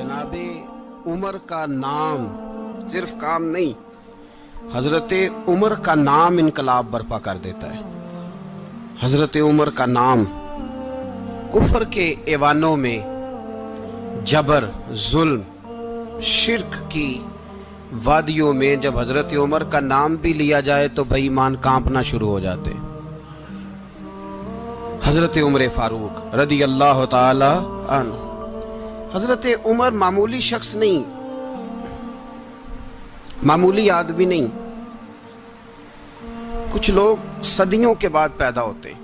जनाब उमर का नाम सिर्फ काम नहीं, हजरत उमर का नाम इनकलाब बर्पा कर देता है। हजरत उमर का नाम कुफर के ऐवानों में, जबर, जुल्म, शिर्क की वादियों में जब हजरत उमर का नाम भी लिया जाए तो बेईमान कांपना शुरू हो जाते। हजरत उमर फारूक रदी अल्लाह ताला अन्हु। हजरत उमर मामूली शख्स नहीं, मामूली आदमी नहीं। कुछ लोग सदियों के बाद पैदा होते हैं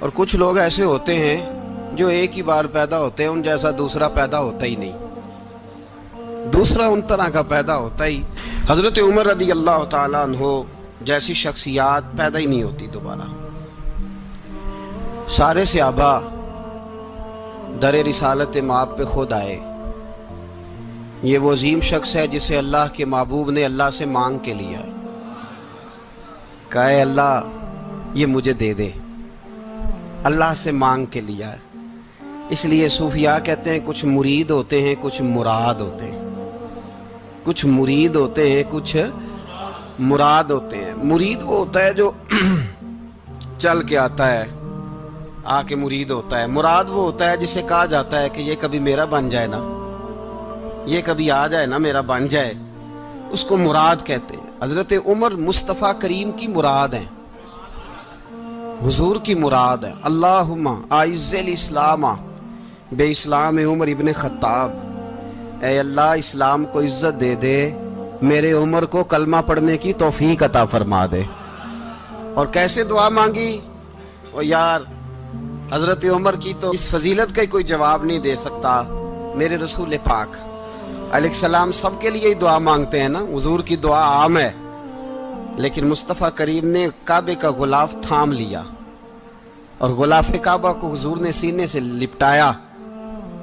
और कुछ लोग ऐसे होते हैं जो एक ही बार पैदा होते हैं, उन जैसा दूसरा पैदा होता ही नहीं, दूसरा उन तरह का पैदा होता ही। हजरत उमर रदी अल्लाह ताला अन्हु जैसी शख्सियात पैदा ही नहीं होती दोबारा। सारे सहाबा दर रिसालत माप पे खुद आए। ये वो अजीम शख्स है जिसे अल्लाह के महबूब ने अल्लाह से मांग के लिया, कहा अल्लाह ये मुझे दे दे, अल्लाह से मांग के लिया है। इसलिए सूफिया कहते हैं कुछ मुरीद होते हैं, कुछ मुराद होते हैं। कुछ मुरीद होते हैं, कुछ मुराद होते हैं। मुरीद वो होता है जो चल के आता है, आके मुरीद होता है। मुराद वो होता है जिसे कहा जाता है कि ये कभी मेरा बन जाए ना, ये कभी आ जाए ना, मेरा बन जाए, उसको मुराद कहते हैं। हजरत उमर मुस्तफ़ा करीम की मुराद है, हुजूर की मुराद है। अल्लाहुम्मा आइज़्ज़िल इस्लामा बे इस्लाम उमर इब्न खत्ताब। ऐ अल्लाह इस्लाम को इज्जत दे दे, मेरे उमर को कलमा पढ़ने की तौफीक अता फरमा दे। और कैसे दुआ मांगी? ओ यार, हजरत उमर की तो इस फजीलत का कोई जवाब नहीं दे सकता। मेरे रसूल पाक अलैहिस्सलाम सबके लिए ही दुआ मांगते हैं ना, हुजूर की दुआ आम है, लेकिन मुस्तफ़ा करीम ने काबे का गुलाफ थाम लिया और गुलाफ काबा को हुजूर ने सीने से लिपटाया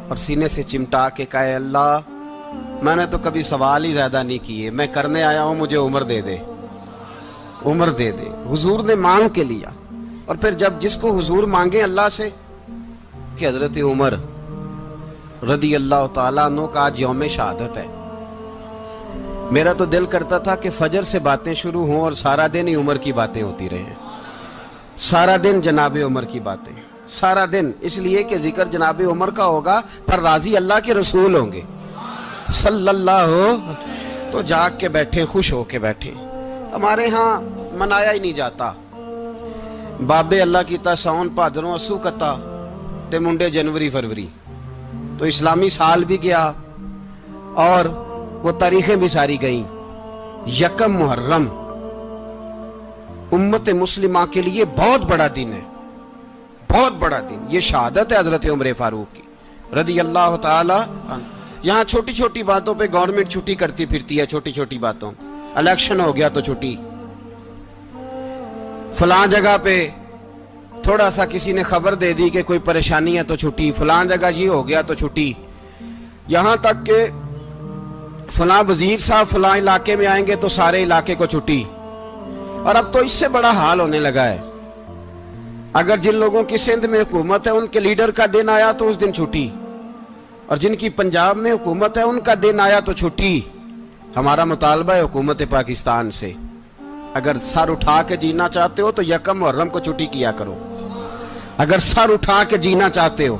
और सीने से चिमटा के कहा अल्लाह मैंने तो कभी सवाल ही ज्यादा नहीं किए, मैं करने आया हूं, मुझे उम्र दे दे, उम्र दे दे। हुजूर ने मांग के लिया। और फिर जब जिसको हुजूर मांगे अल्लाह से कि हजरत उमर रदी अल्लाह ताला अन्हु का आज यौम शहादत है, मेरा तो दिल करता था कि फजर से बातें शुरू हों और सारा दिन ही उमर की बातें होती रहे, सारा दिन जनाब उमर की बातें, सारा दिन। इसलिए कि जिक्र जनाब उमर का होगा पर राजी अल्लाह के रसूल होंगे सल्लल्लाहु। तो जाग के बैठे, खुश हो के बैठे। हमारे यहाँ मनाया ही नहीं जाता। बाबे अल्लाह की सावन भादरों असू कता ते मुंडे जनवरी फरवरी। तो इस्लामी साल भी गया और वो तारीखें भी सारी गई। यकम मुहर्रम उम्मत मुस्लिमा के लिए बहुत बड़ा दिन है, बहुत बड़ा दिन। ये शहादत है हजरत उमर फारूक की रदी अल्लाह ताला। यहाँ छोटी छोटी बातों पे गवर्नमेंट छुट्टी करती फिरती है, छोटी छोटी बातों। इलेक्शन हो गया तो छुट्टी, फलां जगह पे थोड़ा सा किसी ने खबर दे दी कि कोई परेशानी है तो छुट्टी, फलां जगह ये हो गया तो छुट्टी। यहां तक कि फलां वजीर साहब फलां इलाके में आएंगे तो सारे इलाके को छुट्टी। और अब तो इससे बड़ा हाल होने लगा है, अगर जिन लोगों की सिंध में हुकूमत है उनके लीडर का दिन आया तो उस दिन छुट्टी, और जिनकी पंजाब में हुकूमत है उनका दिन आया तो छुट्टी। हमारा मुतालबा है हुकूमत पाकिस्तान से, अगर सर उठा के जीना चाहते हो तो यकम मुहर्रम को छुट्टी किया करो। अगर सर उठा के जीना चाहते हो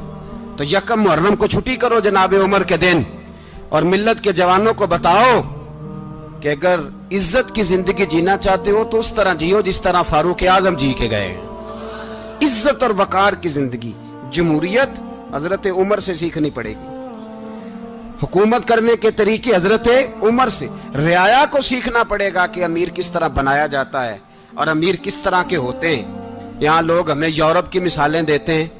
तो यकम मुहर्रम को छुट्टी करो जनाब उमर के दिन। और मिल्लत के जवानों को बताओ कि अगर इज्जत की जिंदगी जीना चाहते हो तो उस तरह जियो जिस तरह फारूक आजम जी के गए। इज्जत और वकार की जिंदगी, जमहूरियत हजरत उमर से सीखनी पड़ेगी। हुकूमत करने के तरीके हजरत उमर से, रियाया को सीखना पड़ेगा कि अमीर किस तरह बनाया जाता है और अमीर किस तरह के होते हैं। यहाँ लोग हमें यूरोप की मिसालें देते हैं,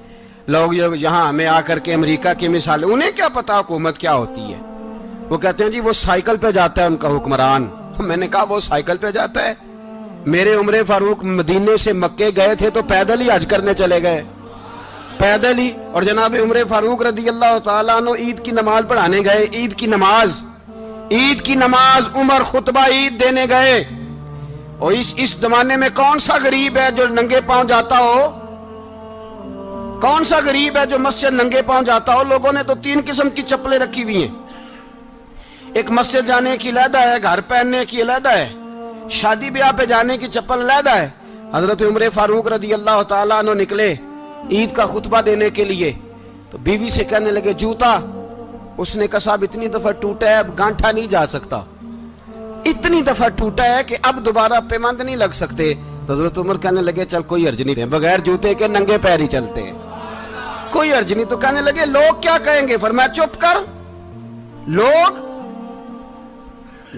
लोग यहाँ हमें आकर के अमेरिका की मिसालें, उन्हें क्या पता हुकूमत क्या होती है। वो कहते हैं जी वो साइकिल पे जाता है उनका हुक्मरान। मैंने कहा वो साइकिल पे जाता है? मेरे उमर फारूक मदीने से मक्के गए थे तो पैदल ही हज करने चले गए, पैदल ही। और जनाब उमर फारूक रदी अल्लाह ताला अन्हु ईद की नमाज पढ़ाने गए। ईद की नमाज उमर खुतबा ईद देने गए। और इस जमाने में कौन सा गरीब है जो नंगे पांव जाता हो? कौन सा गरीब है जो मस्जिद नंगे पांव जाता हो? लोगों ने तो 3 किस्म की चप्पलें रखी हुई हैं। एक मस्जिद जाने की अलहदा है, घर पहनने की अलहदा है, शादी ब्याह पे जाने की चप्पल अलहदा है। हजरत उमर फारूक रदी अल्लाह ताला अन्हु निकले ईद का खुतबा देने के लिए, तो बीवी से कहने लगे जूता। उसने कहा साहब इतनी दफा टूटा है अब गांठा नहीं जा सकता, इतनी दफा टूटा है कि अब दोबारा पेमंद नहीं लग सकते। तो हजरत उमर कहने लगे चल कोई अर्ज नहीं, बगैर जूते के नंगे पैर ही चलते हैं, कोई अर्ज नहीं। तो कहने लगे लोग क्या कहेंगे? फरमाया चुप कर। लोग,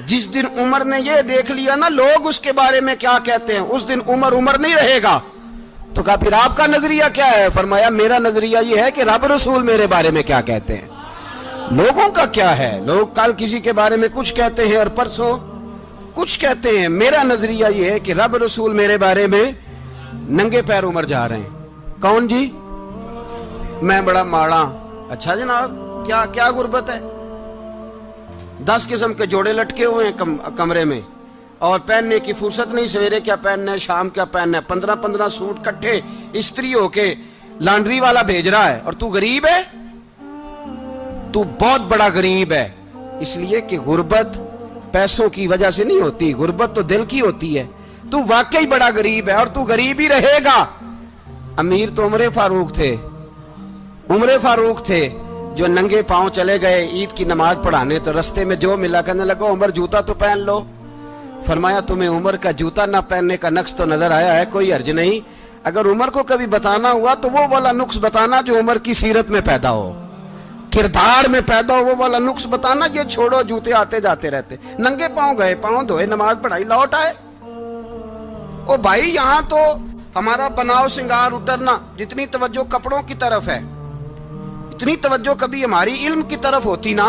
जिस दिन उमर ने ये देख लिया ना लोग उसके बारे में क्या कहते हैं, उस दिन उमर उमर नहीं रहेगा। तो कहा फिर आपका नजरिया क्या है? फरमाया मेरा नजरिया ये है कि रब रसूल मेरे बारे में क्या कहते हैं। लोगों का क्या है? लोग कल किसी के बारे में कुछ कहते हैं और परसों कुछ कहते हैं। मेरा नजरिया ये है कि रब रसूल मेरे बारे में नंगे पैर उमर जा रहे हैं। कौन जी? मैं बड़ा माड़ा। अच्छा जनाब, क्या क्या गुर्बत है? 10 किस्म के जोड़े लटके हुए हैं कमरे में और पहनने की फुर्सत नहीं। सवेरे क्या पहनना है, शाम क्या पहनना है, 15-15 सूट कट्ठे इस्त्री होके लॉन्ड्री वाला भेज रहा है। और तू गरीब है, तू बहुत बड़ा गरीब है। इसलिए कि गुर्बत पैसों की वजह से नहीं होती, गुर्बत तो दिल की होती है। तू वाकई बड़ा गरीब है और तू गरीब ही रहेगा। अमीर तो उमर फारूक थे, उमर फारूक थे जो नंगे पांव चले गए ईद की नमाज पढ़ाने। तो रास्ते में जो मिला कहने लगा उमर जूता तो पहन लो। फरमाया तुम्हें उमर का जूता ना पहनने का नक्श तो नजर आया है, कोई अर्ज नहीं। अगर उमर को कभी बताना हुआ तो वो वाला नुक्स बताना जो उमर की सीरत में पैदा हो, किरदार में पैदा हो, वो वाला नुक्स बताना। ये छोड़ो जूते आते जाते रहते। नंगे पांव गए, पांव धोए, नमाज पढ़ाई, लौट आए। ओ भाई यहाँ तो हमारा बनाव सिंगार उतरना, जितनी तवज्जो कपड़ों की तरफ है इतनी तवज्जो कभी हमारी इल्म की तरफ होती ना,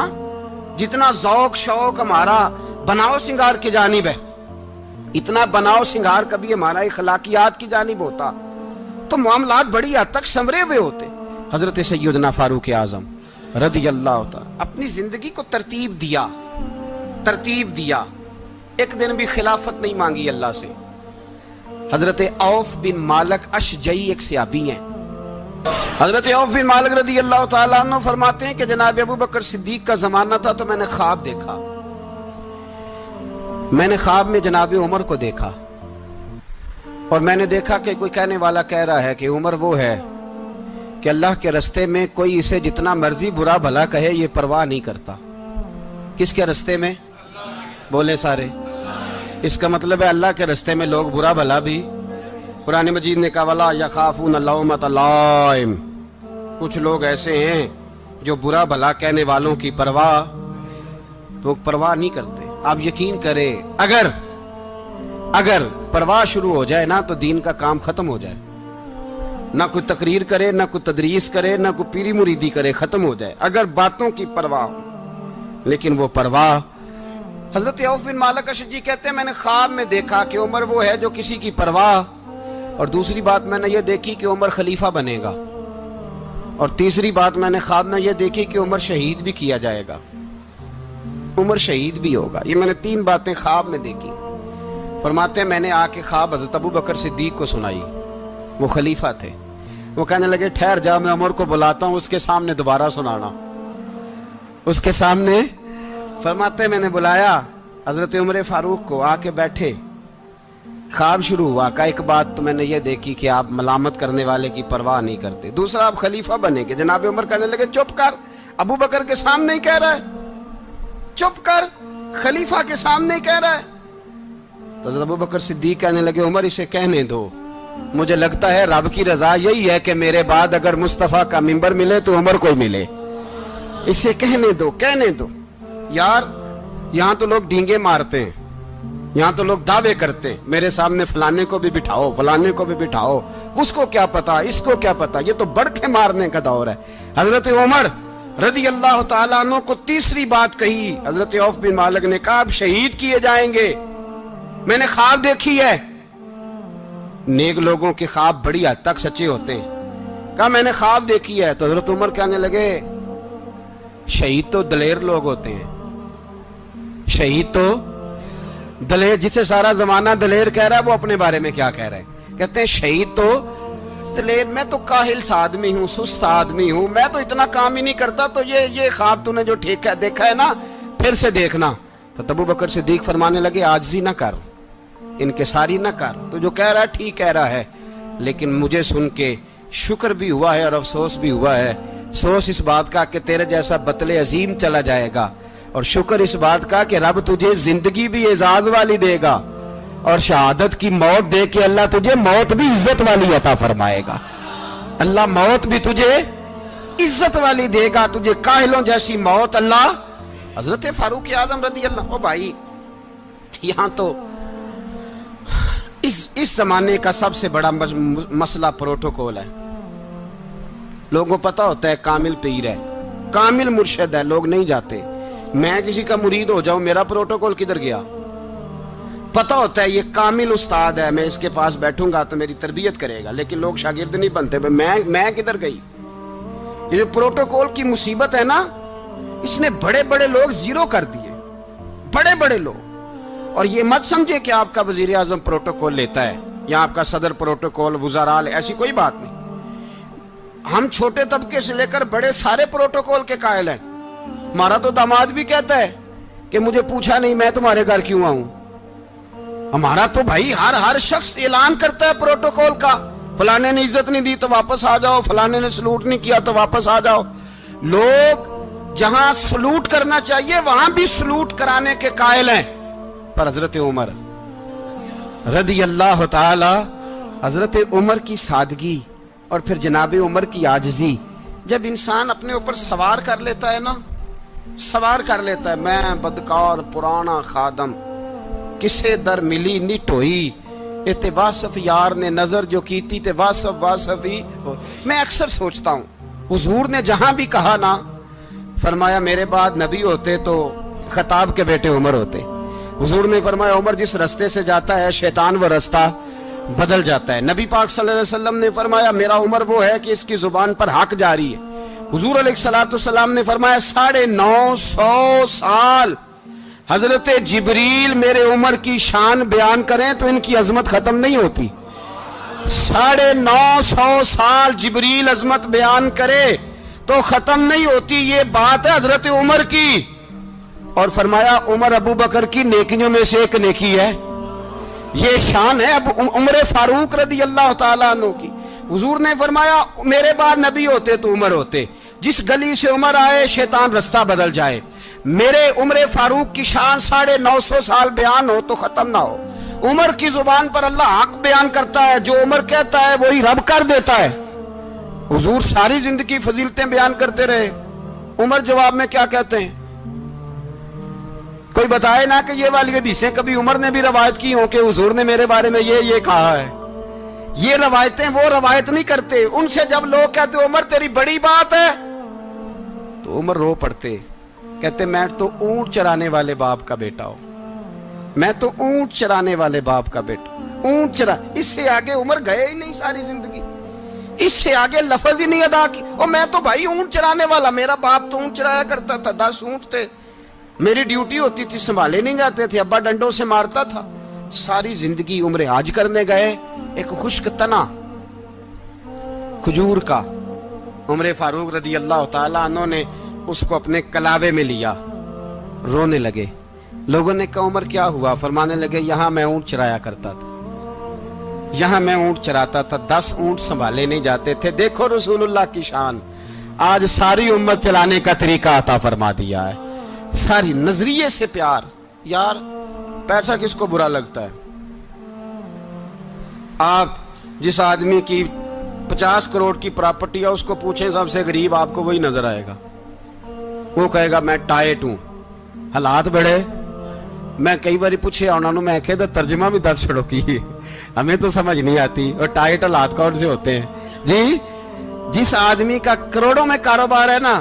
जितना जौक शौक हमारा बनाव सिंगार की जानिब है, इतना बनाव सिंगार कभी हमारा इखलाकियात की जानिब होता तो मामलात बड़ी हद तक संवरे हुए होते। हजरत सैयदना फारूक आजम रदी अल्लाह तआला अपनी जिंदगी को तरतीब दिया। एक दिन भी खिलाफत नहीं मांगी अल्लाह से। हजरत औफ बिन मालिक अशजई एक सहाबी हैं। हजरत औफ बिन मालिक रदी अल्लाह तआला अन्हु फरमाते हैं कि जनाब अबू बकर सिद्दीक का जमाना था तो मैंने ख्वाब देखा। मैंने ख्वाब में जनाब उमर को देखा और मैंने देखा कि कोई कहने वाला कह रहा है कि उमर वो है कि अल्लाह के रास्ते में कोई इसे जितना मर्जी बुरा भला कहे ये परवाह नहीं करता। किसके रास्ते में? बोले सारे। इसका मतलब है अल्लाह के रास्ते में लोग बुरा भला भी। कुरान मजीद ने कहा वला यखाफून लौमत लाइम, कुछ लोग ऐसे हैं जो बुरा भला कहने वालों की परवाह नहीं करते। आप यकीन करें अगर परवाह शुरू हो जाए ना तो दीन का काम खत्म हो जाए। ना कोई तकरीर करे, ना कोई तदरीस करे, ना कोई पीरी मुरीदी करे, खत्म हो जाए अगर बातों की परवाह हो। लेकिन वो परवाह, हजरत औफ बिन मालिक अशजी कहते हैं मैंने ख्वाब में देखा कि उमर वो है जो किसी की परवाह, और दूसरी बात मैंने ये देखी कि उमर खलीफा बनेगा, और तीसरी बात मैंने ख्वाब में ये देखी कि उमर शहीद भी किया जाएगा, उमर शहीद भी होगा। ये मैंने 3 बातें ख्वाब में देखी। फरमाते हैं मैंने आके ख्वाब हजरत अबू बकर सिद्दीक को सुनाई, वो खलीफा थे। वो कहने लगे ठहर जा, मैं उमर को बुलाता हूँ, उसके सामने दोबारा सुनाना। उसके सामने फरमाते मैंने बुलाया हजरत उमर फारूक को, आके बैठे। ख्वाब शुरू हुआ का एक बात तो मैंने ये देखी कि आप मलामत करने वाले की परवाह नहीं करते, दूसरा आप खलीफा बनेंगे। जनाब उमर कहने लगे चुप कर, अबू बकर के सामने ही कह रहा है, चुप कर, खलीफा के सामने ही कह रहा है। तो अबू बकर सिद्दीक कहने लगे उमर इसे कहने दो, मुझे लगता है रब की रजा यही है कि मेरे बाद अगर मुस्तफा का मिंबर मिले तो उमर को मिले, इसे कहने दो। यार यहाँ तो लोग डींगे मारते हैं, यहाँ तो लोग दावे करते हैं, मेरे सामने फलाने को भी बिठाओ, फलाने को भी बिठाओ, उसको क्या पता, इसको क्या पता, ये तो बड़के मारने का दौर है। हजरत उमर रदी अल्लाह ताला अन्हु को तीसरी बात कही। हजरत औफ बिन मालिक ने कहा आप शहीद किए जाएंगे, मैंने ख्वाब देखी है। नेक लोगों के ख्वाब बड़ी हद तक सच्चे होते हैं। कहा मैंने ख्वाब देखी है। तो हजरत उमर कहने लगे शहीद तो दलेर लोग होते हैं, शहीद तो दलेर, जिसे सारा जमाना दलेर कह रहा है वो अपने बारे में क्या कह रहे हैं? कहते हैं शहीद तो بتلے، میں تو کاہل سا آدمی ہوں، سست آدمی ہوں، میں تو اتنا کام ہی نہیں کرتا، تو یہ خواب تو نے جو دیکھا ہے نا پھر سے دیکھنا۔ تو ابو بکر صدیق فرمانے لگے عاجزی نہ کر، انکساری نہ کر، تو جو کہہ رہا ہے ٹھیک کہہ رہا ہے، لیکن مجھے سن کے شکر بھی ہوا ہے اور افسوس بھی ہوا ہے۔ افسوس اس بات کا کہ تیرے جیسا بتلے عظیم چلا جائے گا، اور شکر اس بات کا کہ رب تجھے زندگی بھی اعزاز والی دے گا، اور شہادت کی موت دے کے اللہ تجھے موت بھی عزت والی عطا فرمائے گا۔ اللہ موت بھی تجھے عزت والی دے گا، تجھے کاہلوں جیسی موت اللہ۔ حضرت فاروق اعظم رضی اللہ، او بھائی یہاں تو اس زمانے کا سب سے بڑا مسئلہ پروٹوکول ہے۔ لوگوں کو پتا ہوتا ہے کامل پیر ہے، کامل مرشد ہے، لوگ نہیں جاتے۔ میں کسی کا مرید ہو جاؤں، میرا پروٹوکول کدھر گیا؟ پتا ہوتا ہے یہ کامل استاد ہے، میں اس کے پاس بیٹھوں گا تو میری تربیت کرے گا، لیکن لوگ شاگرد نہیں بنتے۔ میں کدھر گئی؟ یہ جو پروٹوکول کی مصیبت ہے نا، اس نے بڑے بڑے لوگ زیرو کر دیے، بڑے بڑے لوگ۔ اور یہ مت سمجھے کہ آپ کا وزیر اعظم پروٹوکول لیتا ہے یا آپ کا صدر پروٹوکول، وزراء، ایسی کوئی بات نہیں۔ ہم چھوٹے طبقے سے لے کر بڑے سارے پروٹوکول کے قائل ہیں۔ ہمارا تو داماد بھی کہتا ہے کہ مجھے پوچھا نہیں میں تمہارے گھر کیوں آؤں۔ ہمارا تو بھائی ہر شخص اعلان کرتا ہے پروٹوکول کا، فلانے نے عزت نہیں دی تو واپس آ جاؤ، فلانے نے سلوٹ نہیں کیا تو واپس آ جاؤ۔ لوگ جہاں سلوٹ کرنا چاہیے وہاں بھی سلوٹ کرانے کے قائل ہیں۔ پر حضرت عمر رضی اللہ تعالی، حضرت عمر کی سادگی اور پھر جناب عمر کی عاجزی، جب انسان اپنے اوپر سوار کر لیتا ہے نا، سوار کر لیتا ہے، میں بدکار پرانا خادم، کسے در ملی نٹ ہوئی، اتے واصف یار نے نظر جو کی تھی تے واصف ہی ہو۔ میں اکثر سوچتا ہوں حضور نے جہاں بھی کہا نا، فرمایا میرے بعد نبی ہوتے تو خطاب کے بیٹے عمر ہوتے۔ حضور نے فرمایا عمر جس رستے سے جاتا ہے شیطان وہ رستہ بدل جاتا ہے۔ نبی پاک صلی اللہ علیہ وسلم نے فرمایا میرا عمر وہ ہے کہ اس کی زبان پر حق جاری ہے۔ حضور علیہ السلام نے فرمایا 950 سال حضرت جبریل میرے عمر کی شان بیان کریں تو ان کی عظمت ختم نہیں ہوتی۔ 950 سال جبریل عظمت بیان کرے تو ختم نہیں ہوتی۔ یہ بات ہے حضرت عمر کی، اور فرمایا عمر ابو بکر کی نیکیوں میں سے ایک نیکی ہے، یہ شان ہے اب عمر فاروق رضی اللہ تعالیٰ عنہ کی۔ حضور نے فرمایا میرے بعد نبی ہوتے تو عمر ہوتے، جس گلی سے عمر آئے شیطان رستہ بدل جائے۔ میرے عمر فاروق کی شان 950 سال بیان ہو تو ختم نہ ہو۔ عمر کی زبان پر اللہ حق بیان کرتا ہے، جو عمر کہتا ہے وہی رب کر دیتا ہے۔ حضور ساری زندگی فضیلتیں بیان کرتے رہے، عمر جواب میں کیا کہتے ہیں؟ کوئی بتائے نا کہ یہ والی حدیثیں کبھی عمر نے بھی روایت کی ہوں کہ حضور نے میرے بارے میں یہ کہا ہے۔ یہ روایتیں وہ روایت نہیں کرتے، ان سے جب لوگ کہتے عمر تیری بڑی بات ہے تو عمر رو پڑتے، کہتے میں تو اونٹ چرانے والے باپ کا بیٹا ہوں، میں تو اونٹ چرانے والے باپ کا بیٹا، اونٹ چرا۔ اس سے آگے عمر گئے ہی نہیں ساری زندگی، اس سے آگے لفظ ہی نہیں ادا کی۔ اور میں تو بھائی اونٹ چرانے والا، میرا باپ تو اونٹ چرایا کرتا تھا، 10 اونٹ تھے، میری ڈیوٹی ہوتی تھی، سنبھالے نہیں جاتے تھے، ابا ڈنڈوں سے مارتا تھا۔ ساری زندگی عمر حج کرنے گئے، ایک خشک تنا کھجور کا عمر فاروق رضی اللہ تعالیٰ عنہ نے اس کو اپنے کلاوے میں لیا، رونے لگے۔ لوگوں نے کہا عمر کیا ہوا؟ فرمانے لگے یہاں میں اونٹ چرایا کرتا تھا، یہاں میں اونٹ چراتا تھا، 10 اونٹ سنبھالے نہیں جاتے تھے۔ دیکھو رسول اللہ کی شان، آج ساری امت چلانے کا طریقہ عطا فرما دیا ہے، ساری نظریے سے پیار۔ یار پیسہ کس کو برا لگتا ہے؟ آپ جس آدمی کی 50 کروڑ کی پراپرٹی ہے اس کو پوچھیں سب سے غریب، آپ کو وہی نظر آئے گا، وہ کہے گا میں ٹائٹ ہوں۔ حالات بڑے، میں کئی باری پوچھے انہوں نے، میں کہتا ترجمہ بھی 10 چھڑو کی، ہمیں تو سمجھ نہیں آتی، اور ٹائٹ حالات کون سے ہوتے ہیں جی؟ جس آدمی کا کروڑوں میں کاروبار ہے نا،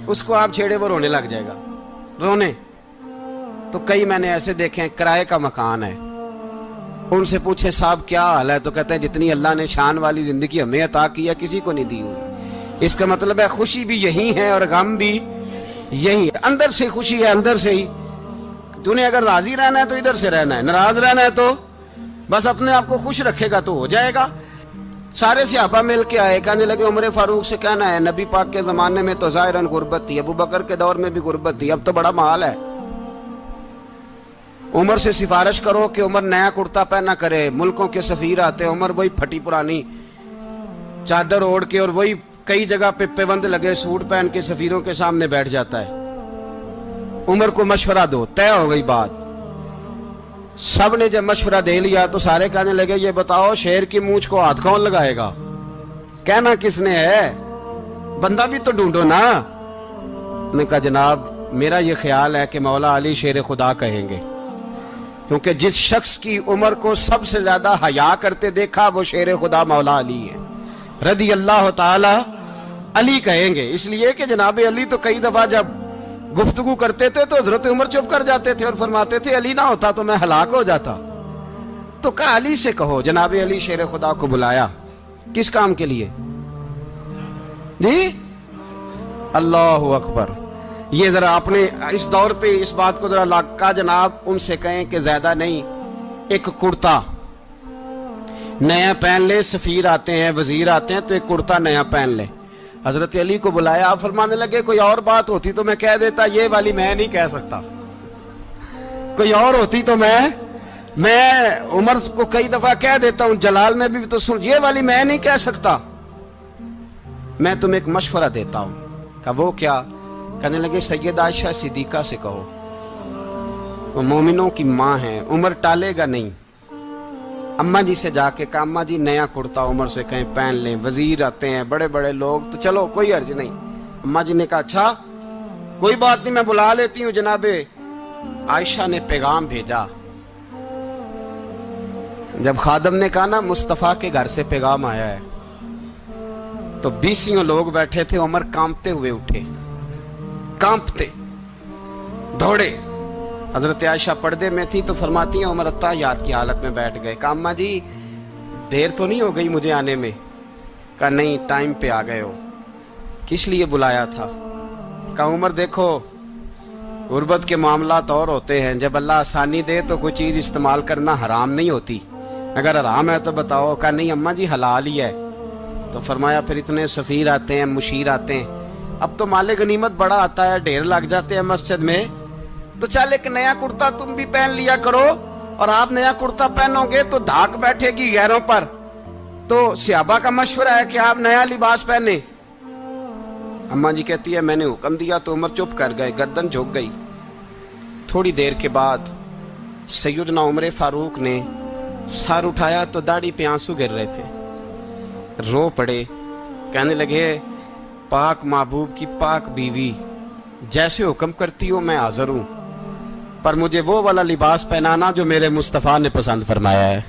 اس کو آپ چھیڑے وہ رونے لگ جائے گا، رونے۔ تو کئی میں نے ایسے دیکھے ہیں کرائے کا مکان ہے، ان سے پوچھے صاحب کیا حال ہے، تو کہتے ہیں جتنی اللہ نے شان والی زندگی ہمیں عطا کی ہے کسی کو نہیں دی ہوئی۔ اس کا مطلب ہے خوشی بھی یہی ہے اور غم بھی یہی ہے، اندر سے خوشی ہے، اندر سے ہی۔ تو نے اگر راضی رہنا ہے تو ادھر سے رہنا ہے، ناراض رہنا ہے تو بس اپنے آپ کو خوش رکھے گا تو ہو جائے گا۔ सारे सहाबा मिल के आए, कहने लगे उमर फारूक से कहना है नबी पाक के जमाने में तो ज़ाहिरन गुर्बत थी, अबू बकर के दौर में भी गुर्बत थी, अब तो बड़ा माल है। उमर से सिफारिश करो कि उमर नया कुर्ता पहना करे। मुल्कों के सफीर आते, उमर वही फटी पुरानी चादर ओढ़ के और वही कई जगह पे पेबंद लगे सूट पहन के सफीरों के सामने बैठ जाता है। उमर को मशवरा दो, तय हो गई बात। सब ने जब मशवरा दे लिया तो सारे कहने लगे ये बताओ शेर की मूंछ को हाथ कौन लगाएगा, कहना किसने है, बंदा भी तो ढूंढो ना। ने कहा जनाब मेरा ये ख्याल है कि मौला अली शेर खुदा कहेंगे, क्योंकि जिस शख्स की उमर को सबसे ज्यादा हया करते देखा वो शेर खुदा मौला अली है, रदी अल्लाह ताला अली कहेंगे। इसलिए कि जनाब अली तो कई दफा जब गुफ्तगू करते थे तो हजरत उमर चुप कर जाते थे और फरमाते थे अली ना होता तो मैं हलाक हो जाता। तो कहा अली से कहो। जनाब अली शेर खुदा को बुलाया, किस काम के लिए जी? अल्लाह अकबर। ये जरा आपने इस दौर पे इस बात को जरा लाका जनाब उनसे कहें कि ज्यादा नहीं, एक कुर्ता नया पहन ले, सफीर आते हैं वजीर आते हैं तो एक कुर्ता नया पहन ले। हजरत अली को बुलाया, आप फरमाने लगे कोई और बात होती तो मैं कह देता, ये वाली मैं नहीं कह सकता। कोई और होती तो मैं उमर को कई दफा कह देता हूं, जलाल में भी तो सुन, ये वाली मैं नहीं कह सकता। मैं तुम्हें एक मशवरा देता हूं। कहा वो क्या? कहने लगे सैयद आयशा सिद्दीका से कहो, वो मोमिनों की मां है, उमर टालेगा नहीं। अम्मा जी से जाके कहा अम्मा जी नया कुर्ता उमर से कहीं पहन लें, वजीर आते हैं बड़े बड़े लोग तो चलो कोई अर्ज नहीं। अम्मा जी ने कहा अच्छा कोई बात नहीं मैं बुला लेती हूँ। जनाबे आयशा ने पैगाम भेजा। जब खादम ने कहा ना मुस्तफा के घर से पैगाम आया है, तो 20 लोग बैठे थे। उमर कांपते हुए उठे, कांपते दौड़े। हजरत आयशा पर्दे में थी तो फरमाती हैं उमर अत्ताहियात की हालत में बैठ गए। कहा अम्मा जी देर तो नहीं हो गई मुझे आने में? कहा नहीं टाइम पे आ गए हो। किस लिए बुलाया था? कहा उमर देखो गुर्बत के मामलात और होते हैं, जब अल्लाह आसानी दे तो कोई चीज़ इस्तेमाल करना हराम नहीं होती, अगर हराम है तो बताओ। कहा नहीं अम्मा जी हलाल ही है। तो फरमाया फिर इतने सफ़ीर आते हैं मुशीर आते हैं, अब तो माले गनीमत बड़ा आता है, ढेर लग जाते हैं मस्जिद में, तो चल एक नया कुर्ता तुम भी पहन लिया करो। और आप नया कुर्ता पहनोगे तो धाक बैठेगी गैरों पर। तो सहाबा का मशवरा है कि आप नया लिबास पहने। अम्मा जी कहती है मैंने हुक्म दिया तो उमर चुप कर गए, गर्दन झुक गई। थोड़ी देर के बाद सैयदना उमर फारूक ने सर उठाया तो दाढ़ी पे आंसू गिर रहे थे, रो पड़े। कहने लगे पाक महबूब की पाक बीवी, जैसे हुक्म करती हो मैं हाजिर हूं, पर मुझे वो वाला लिबास पहनाना जो मेरे मुस्तफ़ा ने पसंद फरमाया है।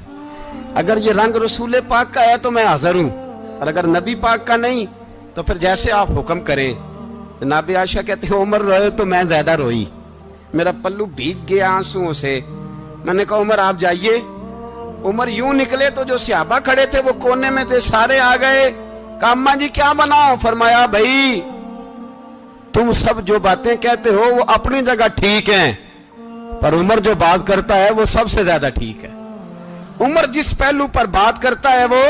अगर ये रंग रसूल पाक का है तो मैं हाजिर हूं, और अगर नबी पाक का नहीं तो फिर जैसे आप हुक्म करें। तो नाबी आयशा कहते हैं उमर रोए तो मैं ज्यादा रोई, मेरा पल्लू भीग गया आंसुओं से। मैंने कहा उमर आप जाइए। उमर यूं निकले तो जो सहाबा खड़े थे वो कोने में थे, सारे आ गए। कहा अम्मा जी क्या बनाओ? फरमाया भाई तुम सब जो बातें कहते हो वो अपनी जगह ठीक हैं, पर उमर जो बात करता है वो सबसे ज्यादा ठीक है। उमर जिस पहलू पर बात करता है वो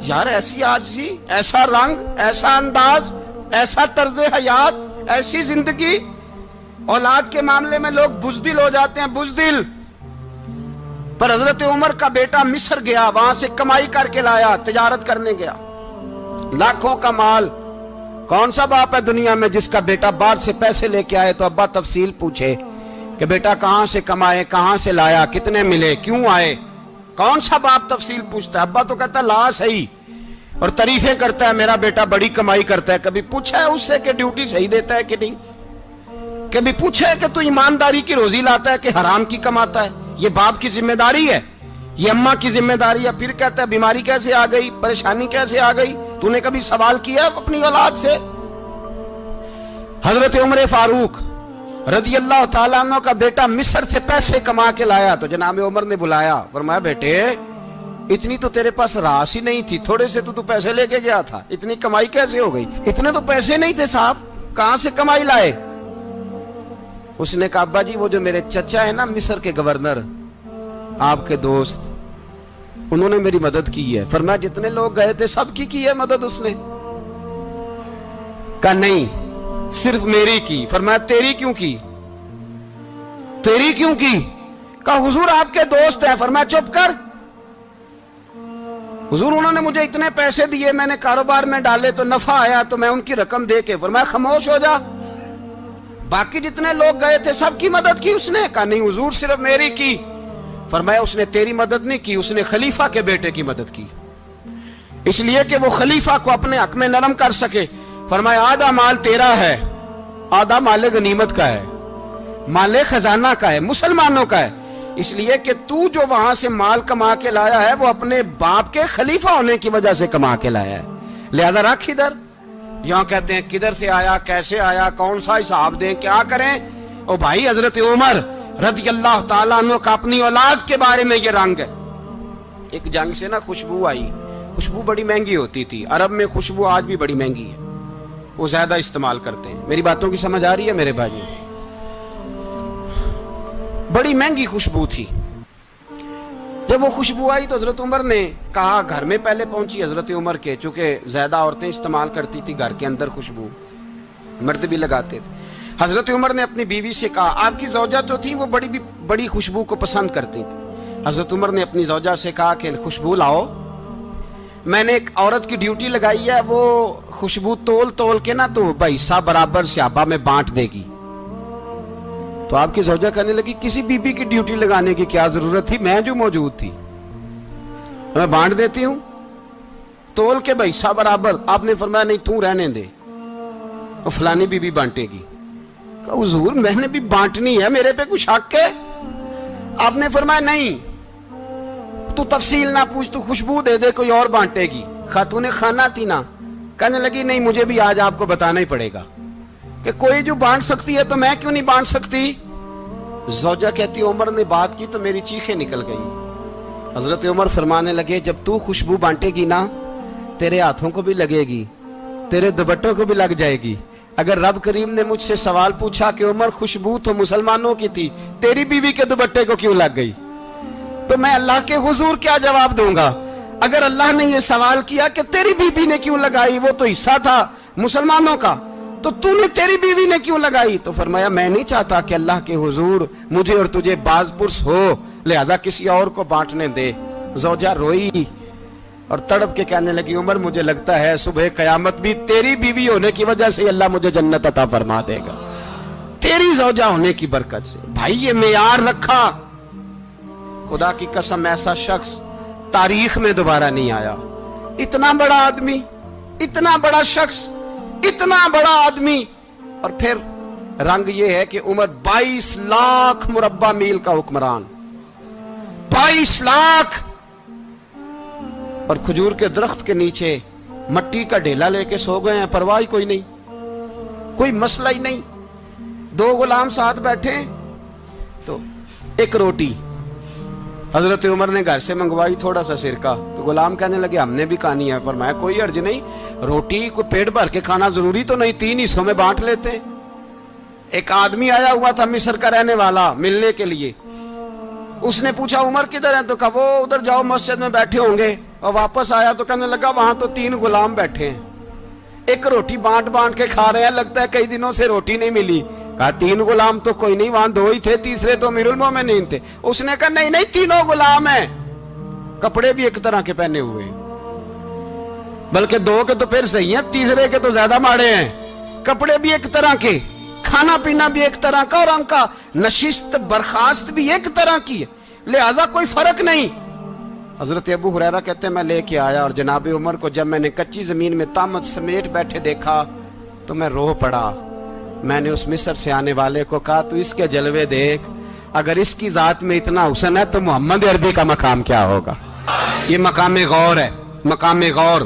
यार ऐसी आजिज़ी, ऐसा रंग, ऐसा अंदाज, ऐसा तर्ज हयात, ऐसी जिंदगी। औलाद के मामले में लोग बुज़दिल हो जाते हैं, बुज़दिल। पर हजरत उमर का बेटा मिस्र गया, वहां से कमाई करके लाया, तिजारत करने गया, लाखों का माल। कौन सा बाप है दुनिया में जिसका बेटा बाहर से पैसे लेके आए तो अब्बा तफसील पूछे कि बेटा कहां से कमाए, कहां से लाया, कितने मिले, क्यों आए? कौन सा बाप तफसील पूछता है? अब्बा तो कहता है ला सही, और तारीफें करता है मेरा बेटा बड़ी कमाई करता है। कभी पूछा है उससे कि ड्यूटी सही देता है कि नहीं? कभी पूछा है कि तू ईमानदारी की रोजी लाता है कि हराम की कमाता है? ये बाप की जिम्मेदारी है, ये अम्मा की जिम्मेदारी है। फिर कहता है बीमारी कैसे आ गई, परेशानी कैसे आ गई? तूने कभी सवाल किया अपनी औलाद से? हजरत उमर फारूक रदी अल्लाह ताला अन्हु का बेटा मिस्र से पैसे कमा के लाया तो जनाब उमर ने बुलाया, फरमाया बेटे इतनी तो तेरे पास रास ही नहीं थी, थोड़े से तो तू पैसे लेके गया था, इतनी कमाई कैसे हो गई? इतने तो पैसे नहीं थे साहब, कहां से कमाई लाए? उसने कहा अब्बा जी वो जो मेरे चचा है ना मिस्र के गवर्नर, आपके दोस्त, انہوں نے میری مدد کی ہے. فرمایا جتنے لوگ گئے تھے سب کی ہے مدد اس نے؟ کہا نہیں صرف میری کی. فرمایا تیری کیوں کی؟ تیری کیوں کی؟ کہا حضور آپ کے دوست ہیں. فرمایا چپ کر حضور انہوں نے مجھے اتنے پیسے دیے, میں نے کاروبار میں ڈالے تو نفع آیا تو میں ان کی رقم دے کے. فرمایا خاموش ہو جا, باقی جتنے لوگ گئے تھے سب کی مدد کی اس نے؟ کہا نہیں حضور صرف میری کی. فرمایا اس نے تیری مدد نہیں کی, اس نے خلیفہ کے بیٹے کی مدد کی, اس لیے کہ وہ خلیفہ کو اپنے حق میں نرم کر سکے. فرمایا آدھا مال تیرا ہے, آدھا مال غنیمت کا ہے, مال خزانہ کا ہے, مسلمانوں کا ہے, اس لیے کہ تو جو وہاں سے مال کما کے لایا ہے وہ اپنے باپ کے خلیفہ ہونے کی وجہ سے کما کے لایا ہے, لہذا رکھ ادھر. یہاں کہتے ہیں کدھر سے آیا, کیسے آیا, کون سا حساب دیں, کیا کریں. او بھائی حضرت عمر رضی اللہ تعالیٰ عنہ کا اپنی اولاد کے بارے میں یہ رنگ ہے. ایک جنگ سے نا خوشبو آئی, خوشبو بڑی مہنگی ہوتی تھی, عرب میں خوشبو آج بھی بڑی مہنگی ہے, وہ زیادہ استعمال کرتے ہیں. میری باتوں کی سمجھ آ رہی ہے میرے بھائی؟ بڑی مہنگی خوشبو تھی. جب وہ خوشبو آئی تو حضرت عمر نے کہا, گھر میں پہلے پہنچی حضرت عمر کے, چونکہ زیادہ عورتیں استعمال کرتی تھی گھر کے اندر خوشبو, مرد بھی لگاتے تھے. حضرت عمر نے اپنی بیوی سے کہا, آپ کی زوجہ تو تھی وہ بڑی خوشبو کو پسند کرتی تھی. حضرت عمر نے اپنی زوجہ سے کہا کہ خوشبو لاؤ, میں نے ایک عورت کی ڈیوٹی لگائی ہے, وہ خوشبو تول کے نا تو حصہ برابر صحابہ میں بانٹ دے گی. تو آپ کی زوجہ کہنے لگی کسی بی بی کی ڈیوٹی لگانے کی کیا ضرورت تھی, میں جو موجود تھی میں بانٹ دیتی ہوں تول کے حصہ برابر. آپ نے فرمایا نہیں تو رہنے دے, اور فلانی بی بی بانٹے گی. کہا حضور میں نے بھی بانٹنی ہے, میرے پہ کچھ حق ہے؟ آپ نے فرمایا نہیں تو تفصیل نہ پوچھ, تو خوشبو دے دے, کوئی اور بانٹے گی. خاتون خانہ تھی نا, کہنے لگی نہیں مجھے بھی آج آپ کو بتانا ہی پڑے گا کہ کوئی جو بانٹ سکتی ہے تو میں کیوں نہیں بانٹ سکتی. زوجہ کہتی عمر نے بات کی تو میری چیخیں نکل گئی. حضرت عمر فرمانے لگے جب تو خوشبو بانٹے گی نا تیرے ہاتھوں کو بھی لگے گی, تیرے دوپٹوں کو بھی لگ جائے گی. اگر رب کریم نے مجھ سے سوال پوچھا کہ عمر خوشبو تو مسلمانوں کی تھی, تیری بیوی کے دوپٹے کو کیوں لگ گئی, تو میں اللہ کے حضور کیا جواب دوں گا؟ اگر اللہ نے یہ سوال کیا کہ تیری بیوی نے کیوں لگائی, وہ تو حصہ تھا مسلمانوں کا, تو نے تیری بیوی نے کیوں لگائی؟ تو فرمایا میں نہیں چاہتا کہ اللہ کے حضور مجھے اور تجھے باز پرس ہو, لہذا کسی اور کو بانٹنے دے. زوجہ روئی اور تڑپ کے کہنے لگی عمر مجھے لگتا ہے صبح قیامت بھی تیری بیوی ہونے کی وجہ سے اللہ مجھے جنت عطا فرما دے گا, تیری زوجہ ہونے کی برکت سے. بھائی یہ معیار رکھا, خدا کی قسم ایسا شخص تاریخ میں دوبارہ نہیں آیا. اتنا بڑا آدمی, اتنا بڑا شخص, اتنا بڑا آدمی, اور پھر رنگ یہ ہے کہ عمر 22 لاکھ مربع میل کا حکمران, 22 لاکھ, اور کھجور کے درخت کے نیچے مٹی کا ڈھیلا لے کے سو گئے ہیں, پرواہ کوئی نہیں, کوئی مسئلہ ہی نہیں. 2 غلام ساتھ بیٹھے تو ایک روٹی حضرت عمر نے گھر سے منگوائی, تھوڑا سا سرکہ, تو غلام کہنے لگے ہم نے بھی کھانی ہے. فرمایا کوئی حرج نہیں, روٹی کو پیٹ بھر کے کھانا ضروری تو نہیں, 3 حصوں میں بانٹ لیتے. ایک آدمی آیا ہوا تھا مصر کا رہنے والا ملنے کے لیے, اس نے پوچھا عمر کدھر ہیں, تو کہا وہ ادھر جاؤ مسجد میں بیٹھے ہوں گے. اور واپس آیا تو کہنے لگا وہاں تو 3 غلام بیٹھے ہیں, ایک روٹی بانٹ کے کھا رہے ہیں, لگتا ہے کئی دنوں سے روٹی نہیں ملی. کہا 3 غلام تو کوئی نہیں, وہاں 2 ہی تھے, تیسرے تو امیر المومنین تھے. اس نے کہا نہیں 3 غلام ہیں, کپڑے بھی ایک طرح کے پہنے ہوئے, بلکہ 2 کے تو پھر صحیح ہیں, تیسرے کے تو زیادہ ماڑے ہیں. کپڑے بھی ایک طرح کے, کھانا پینا بھی ایک طرح کا, اور ان کا نشست برخاست بھی ایک طرح کی ہے, لہذا کوئی فرق نہیں. حضرت ابو ہریرہ کہتے ہیں میں لے کے آیا, اور جناب عمر کو جب میں نے کچی زمین میں تامت سمیٹ بیٹھے دیکھا تو میں رو پڑا. میں نے اس مصر سے آنے والے کو کہا تو اس کے جلوے دیکھ, اگر اس کی ذات میں اتنا حسن ہے تو محمد عربی کا مقام کیا ہوگا. یہ مقام غور ہے, مقام غور.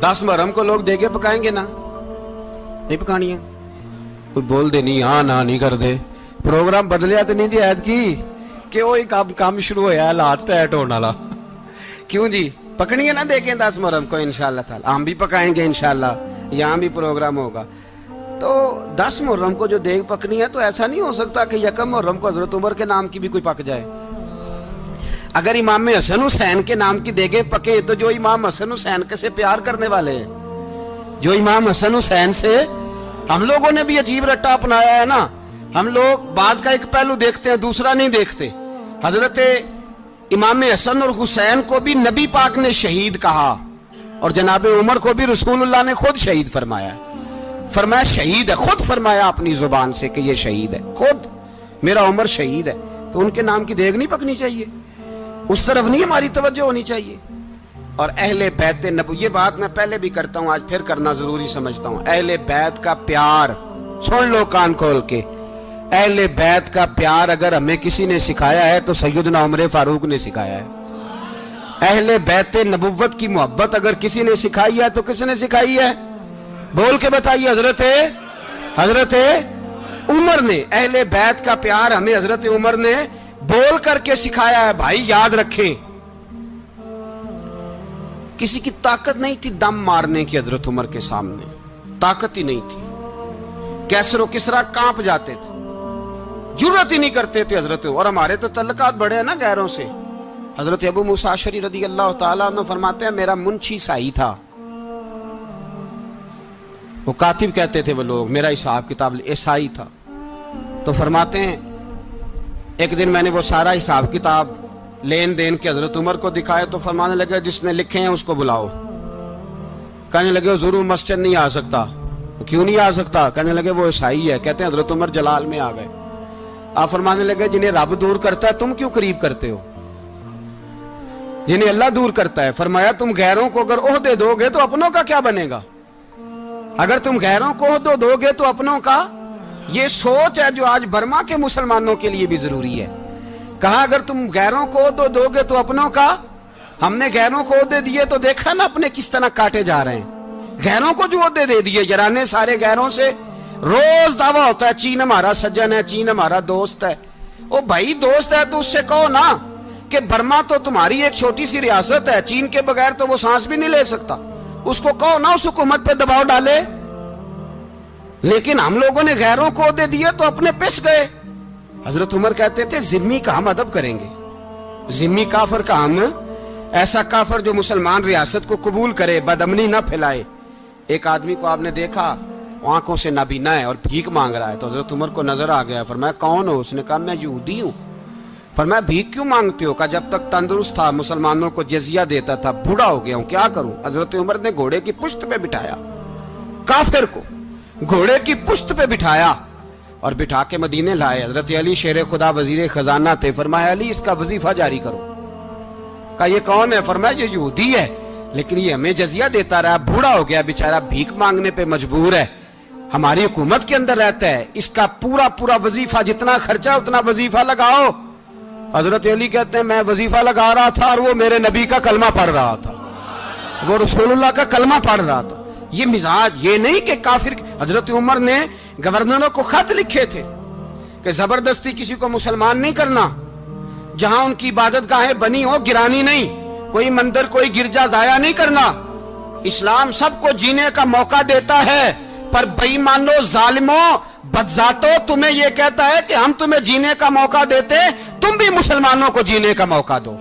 10 محرم کو لوگ دیگے پکائیں گے نا, نہیں پکانی ہے, کوئی بول دے نہیں, ہاں نہ نہیں کر دے, پروگرام بدلیا تو نہیں دی عید کی کہ وہی کام شروع ہویا ہے لاسٹ ٹائٹ ہونے والا. کیوں جی پکنی ہے نا دیکھیں 10 محرم کو انشاءاللہ تعالی, ہم بھی پکائیں گے انشاءاللہ, یہاں بھی پروگرام ہوگا. تو 10 محرم کو جو دیگ پکنی ہے تو ایسا نہیں ہو سکتا کہ 1 محرم کو حضرت عمر کے نام کی بھی کوئی پک جائے. اگر امام حسن حسین کے نام کی دیگیں پکے تو جو امام حسن حسین کے سے پیار کرنے والے ہیں، جو امام حسن حسین سے، ہم لوگوں نے بھی عجیب رٹا اپنایا ہے نا، ہم لوگ بات کا ایک پہلو دیکھتے ہیں دوسرا نہیں دیکھتے۔ حضرت امام حسن اور حسین کو بھی نبی پاک نے شہید کہا، اور جناب عمر کو بھی رسول اللہ نے خود شہید فرمایا، فرمایا شہید ہے، خود فرمایا اپنی زبان سے کہ یہ شہید ہے، خود میرا عمر شہید ہے۔ تو ان کے نام کی دیگ نہیں پکنی چاہیے، اس طرف نہیں ہماری توجہ ہونی چاہیے۔ اور اہل بیت نبوت، یہ بات میں پہلے بھی کرتا ہوں، آج پھر کرنا ضروری سمجھتا ہوں، اہل بیت کا پیار، سن لو کان کھول کے، اہل بیت کا پیار اگر ہمیں کسی نے سکھایا ہے تو سیدنا عمر فاروق نے سکھایا ہے۔ اہل بیت نبوت کی محبت اگر کسی نے سکھائی ہے تو کس نے سکھائی ہے؟ بول کے بتائیے، حضرت عمر نے۔ اہل بیت کا پیار ہمیں حضرت عمر نے بول کر کے سکھایا ہے۔ بھائی یاد رکھیں، کسی کی طاقت نہیں تھی دم مارنے کی حضرت عمر کے سامنے، طاقت ہی نہیں تھی، کیسر و کسرا کانپ جاتے تھے، جرأت ہی نہیں کرتے تھے حضرت۔ اور ہمارے تو تعلقات بڑے ہیں نا غیروں سے۔ حضرت ابو موسیٰ اشعری رضی اللہ تعالیٰ عنہ فرماتے ہیں میرا منشی سائی تھا، وہ کاتب کہتے تھے وہ لوگ، میرا حساب کتاب عیسائی تھا۔ تو فرماتے ہیں ایک دن میں نے وہ سارا حساب کتاب لین دین کے حضرت عمر کو دکھائے تو فرمانے لگے جس نے لکھے ہیں اس کو بلاؤ۔ کہنے لگے حضور مسجد نہیں آ سکتا۔ کیوں نہیں آ سکتا؟ کہنے لگے وہ عیسائی ہے۔ کہتے ہیں حضرت عمر جلال میں آ گئے۔ آپ فرمانے لگے جنہیں رب دور کرتا ہے تم کیوں قریب کرتے ہو؟ جنہیں اللہ دور کرتا ہے۔ فرمایا تم غیروں کو اگر عہدے دو گے تو اپنوں کا کیا بنے گا؟ اگر تم غیروں کو عہدے دو گے تو اپنوں کا۔ یہ سوچ ہے جو آج برما کے مسلمانوں کے لیے بھی ضروری ہے۔ کہا اگر تم غیروں کو عہدے دو گے تو اپنوں کا۔ ہم نے غیروں کو عہدے دیے تو دیکھا نا اپنے کس طرح کاٹے جا رہے ہیں۔ غیروں کو جو عہدے دے دیے، یرانے سارے غیروں سے روز دعویٰ ہوتا ہے چین ہمارا سجن ہے، چین ہمارا دوست ہے۔ او بھائی دوست ہے تو اس سے کہو نا کہ برما تو تمہاری ایک چھوٹی سی ریاست ہے، چین کے بغیر تو وہ سانس بھی نہیں لے سکتا۔ اس کو کہو نا اس حکومت پہ دباؤ ڈالے۔ لیکن ہم لوگوں نے غیروں کو عہدے دیے تو اپنے پس گئے۔ حضرت عمر کہتے تھے ذمی کا ہم ادب کریں گے، ذمی کافر کا ہم، ایسا کافر جو مسلمان ریاست کو قبول کرے، بدامنی نہ پھیلائے۔ ایک آدمی کو آپ نے دیکھا آنکھوں سے نابینا ہے اور بھیک مانگ رہا ہے، تو حضرت عمر کو نظر آ گیا۔ فرمایا کون ہو؟ اس نے کہا میں یہودی ہوں۔ فرمایا بھیک کیوں مانگتے ہو؟ کہا جب تک تندرست تھا مسلمانوں کو جزیہ دیتا تھا، بوڑھا ہو گیا ہوں کیا کروں؟ حضرت عمر نے گھوڑے کی پشت پہ بٹھایا، کافر کو گھوڑے کی پشت پہ بٹھایا اور بٹھا کے مدینے لائے۔ حضرت علی شیر خدا وزیر خزانہ تھے۔ فرمایا علی اس کا وظیفہ جاری کرو۔ کہا یہ کون ہے؟ فرمایا یہ یہودی ہے لیکن یہ ہمیں جزیہ دیتا رہا، بوڑھا ہو گیا بیچارہ، بھیک مانگنے پہ مجبور ہے، ہماری حکومت کے اندر رہتا ہے، اس کا پورا وظیفہ جتنا خرچہ اتنا وظیفہ لگاؤ۔ حضرت علی کہتے ہیں میں وظیفہ لگا رہا تھا اور وہ میرے نبی کا کلمہ پڑھ رہا تھا، وہ رسول اللہ کا کلمہ پڑھ رہا تھا۔ یہ مزاج، یہ نہیں کہ کافر۔ حضرت عمر نے گورنروں کو خط لکھے تھے کہ زبردستی کسی کو مسلمان نہیں کرنا، جہاں ان کی عبادت گاہیں بنی ہو گرانی نہیں، کوئی مندر کوئی گرجا ضائع نہیں کرنا۔ اسلام سب کو جینے کا موقع دیتا ہے، پر بے ایمانو ظالمو بدذاتو تمہیں یہ کہتا ہے کہ ہم تمہیں جینے کا موقع دیتے، تم بھی مسلمانوں کو جینے کا موقع دو۔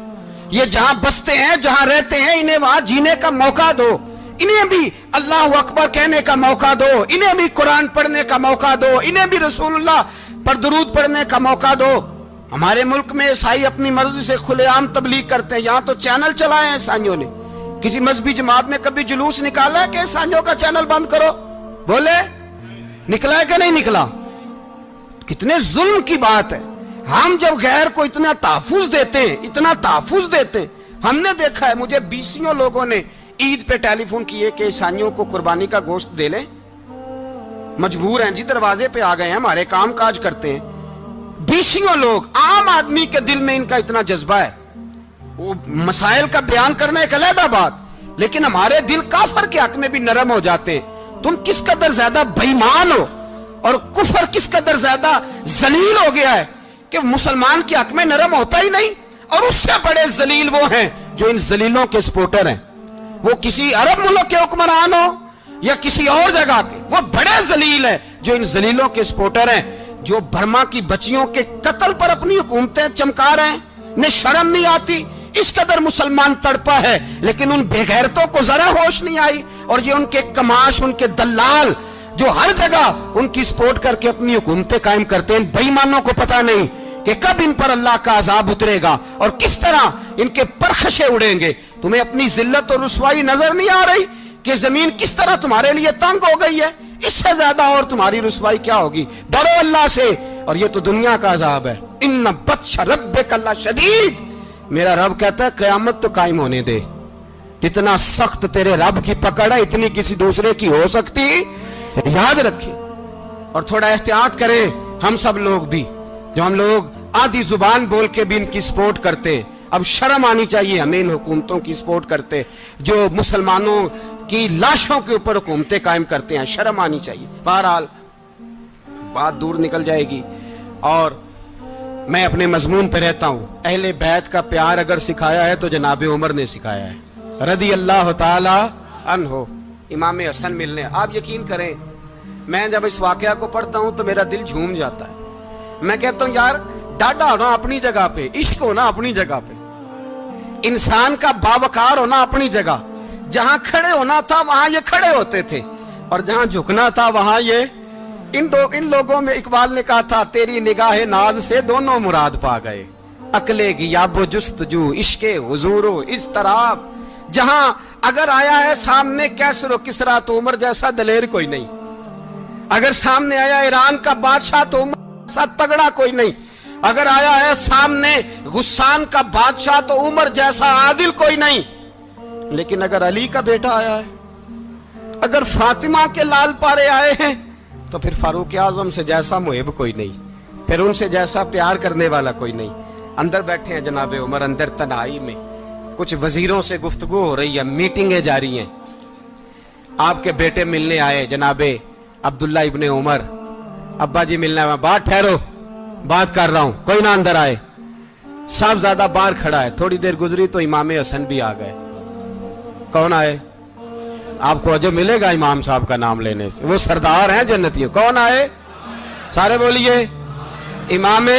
یہ جہاں بستے ہیں جہاں رہتے ہیں انہیں وہاں جینے کا موقع دو، انہیں بھی اللہ اکبر کہنے کا موقع دو، انہیں بھی قرآن پڑھنے کا موقع دو، انہیں بھی رسول اللہ پر درود پڑھنے کا موقع دو۔ ہمارے ملک میں عیسائی اپنی مرضی سے کھلے عام تبلیغ کرتے ہیں، یہاں تو چینل چلائے ہیں عیسائیوں نے۔ کسی مذہبی جماعت نے کبھی جلوس نکالا ہے کہ عیسائیوں کا چینل بند کرو؟ بولے نکلا ہے کہ نہیں نکلا؟ کتنے ظلم کی بات ہے۔ ہم جب غیر کو اتنا تحفظ دیتے ہیں، ہم نے دیکھا ہے، مجھے بیسیوں لوگوں نے عید پہ ٹیلی فون کیے کہ عیسائیوں کو قربانی کا گوشت دے لیں، مجبور ہیں جی، دروازے پہ آ گئے ہیں، ہمارے کام کاج کرتے ہیں۔ بیسیوں لوگ، عام آدمی کے دل میں ان کا اتنا جذبہ ہے، وہ مسائل کا بیان کرنا ایک علیحدہ بات، لیکن ہمارے دل کافر کے حق میں بھی نرم ہو جاتے ہیں۔ تم کس قدر زیادہ بے ایمان ہو اور کفر کس قدر زیادہ ذلیل ہو گیا ہے کہ مسلمان کے حق میں نرم ہوتا ہی نہیں۔ اور اس سے بڑے ذلیل وہ ہیں جو ان ذلیلوں کے سپورٹر ہیں، وہ کسی عرب ملک کے حکمران ہو یا کسی اور جگہ کے، وہ بڑے ذلیل ہیں جو ان ذلیلوں کے سپورٹر ہیں، جو برما کی بچیوں کے قتل پر اپنی حکومتیں چمکا رہے ہیں۔ ने शर्म नहीं आती, इस कदर मुसलमान तड़पा है, लेकिन उन बेगैरतों को जरा होश नहीं आई। और ये उनके कमाश, उनके दलाल जो हर जगह उनकी सपोर्ट करके अपनी हुकूमतें कायम करते हैं, बेईमानों को पता नहीं कि कब इन पर अल्लाह का अजाब उतरेगा और किस तरह इनके परखशे उड़ेंगे। तुम्हें अपनी जिल्लत और रुसवाई नजर नहीं आ रही कि जमीन किस तरह तुम्हारे लिए तंग हो गई है? इससे ज्यादा और तुम्हारी रुसवाई क्या होगी? डरो अल्लाह से, और ये तो दुनिया का अजाब है। इन्ना बत्श रब्बिक लशदीद, मेरा रब कहता है क़यामत तो कायम होने दे। इतना सख्त तेरे रब की पकड़ है, इतनी किसी दूसरे की हो सकती? याद रखें और थोड़ा एहतियात करें हम सब लोग भी, जो हम लोग आधी जुबान बोल के भी इनकी सपोर्ट करते। अब शर्म आनी चाहिए हमें इन हुकूमतों की सपोर्ट करते जो मुसलमानों की लाशों के ऊपर हुकूमतें कायम करते हैं। शर्म आनी चाहिए। बहरहाल बात दूर निकल जाएगी और मैं अपने मजमून पे रहता हूं। अहले बैत का प्यार अगर सिखाया है तो जनाब उमर ने सिखाया है, रदी अल्लाह ताला अन्हो। इमाम हसन मिलने, आप यकीन करें मैं जब इस वाकया को पढ़ता हूं तो मेरा दिल झूम जाता है। मैं कहता हूं यार, डाडा होना अपनी जगह पे, इश्क होना अपनी जगह पे, इंसान का बावकार होना अपनी जगह। जहां खड़े होना था वहां ये खड़े होते थे, और जहां झुकना था वहां ये इन लोगों में इकबाल ने कहा था, तेरी निगाह नाज से दोनों मुराद पा गए, अकले गियाबो जुस्तजू इश्के हुजूरो इस तरह। जहां अगर आया है सामने कैसरो किसरा तो उमर जैसा दलेर कोई नहीं, अगर सामने आया ईरान का बादशाह तो उमर जैसा तगड़ा कोई नहीं, अगर आया है सामने गुस्सान का बादशाह तो उमर जैसा आदिल कोई नहीं। लेकिन अगर अली का बेटा आया है, अगर फातिमा के लाल पारे आए हैं, तो फिर फारूक आजम से जैसा मुहिब कोई नहीं, फिर उनसे जैसा प्यार करने वाला कोई नहीं। अंदर बैठे हैं जनाब उमर, अंदर तन्हाई में कुछ वजीरों से गुफ्तगू हो रही है, मीटिंगें जारी हैं। आपके बेटे मिलने आए जनाबे अब्दुल्ला इब्ने उमर, अब्बा जी मिलने आए, बात ठहरो बात कर रहा हूं, कोई ना अंदर आए। साहबजादा बाहर खड़ा है। थोड़ी देर गुजरी तो इमाम हसन भी आ गए। कौन आए? आपको अजब मिलेगा इमाम साहब का नाम लेने से, वो सरदार हैं जन्नतियों। कौन आए? सारे बोलिए, इमाम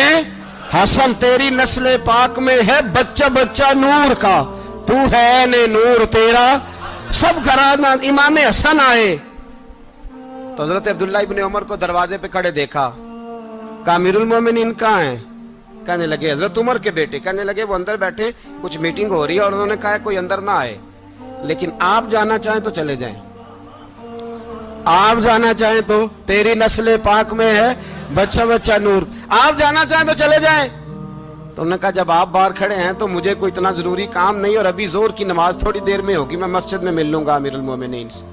हसन, तेरी नस्ल पाक में है बच्चा बच्चा नूर का, तू है ने नूर तेरा सब घराना। इमाम हसन आए तो हजरत अब्दुल्ला इब्ने उमर को दरवाजे पे खड़े देखा, कहा अमीरुल मोमिनीन कहाँ हैं? कहने लगे हजरत उमर के बेटे। कहने लगे वो अंदर बैठे, कुछ मीटिंग हो रही है और उन्होंने कहा कोई अंदर ना आए, लेकिन आप जाना चाहें तो चले जाएं, आप जाना चाहें तो, तेरी नस्ल पाक में है बच्चा बच्चा नूर, आप जाना चाहें तो चले जाएं। तो उन्होंने कहा जब आप बाहर खड़े हैं तो मुझे कोई इतना जरूरी काम नहीं, और अभी जोर की नमाज थोड़ी देर में होगी, मैं मस्जिद में मिल लूंगा अमीरुल मोमिनीन से।